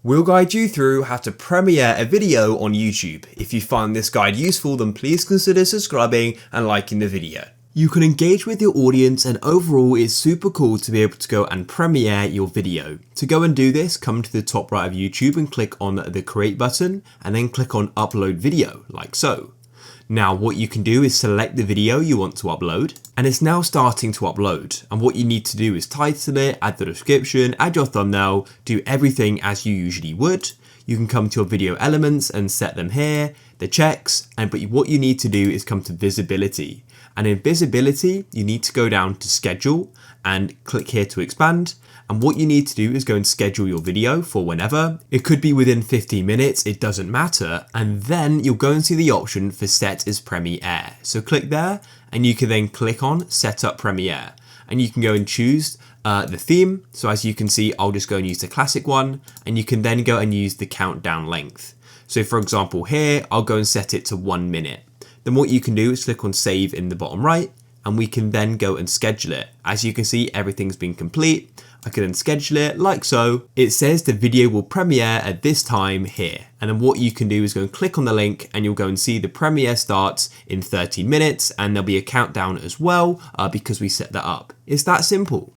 We'll guide you through how to premiere a video on YouTube. If you find this guide useful, then please consider subscribing and liking the video. You can engage with your audience, and overall it's super cool to be able to go and premiere your video. To go and do this, come to the top right of YouTube and click on the create button and then click on upload video, like so. Now what you can do is select the video you want to upload, and it's now starting to upload, and what you need to do is title it, add the description, add your thumbnail, do everything as you usually would. You can come to your video elements and set them here, the checks, but what you need to do is come to visibility. And in visibility, you need to go down to schedule and click here to expand. And what you need to do is go and schedule your video for whenever. It could be within 15 minutes, it doesn't matter. And then you'll go and see the option for set as premiere. So click there and you can then click on set up premiere. And you can go and choose the theme. So as you can see, I'll just go and use the classic one. And you can then go and use the countdown length. So for example here, I'll go and set it to 1 minute. Then what you can do is click on save in the bottom right, and we can then go and schedule it. As you can see, everything's been complete. I can then schedule it like so. It says the video will premiere at this time here. And then what you can do is go and click on the link and you'll go and see the premiere starts in 30 minutes and there'll be a countdown as well because we set that up. It's that simple.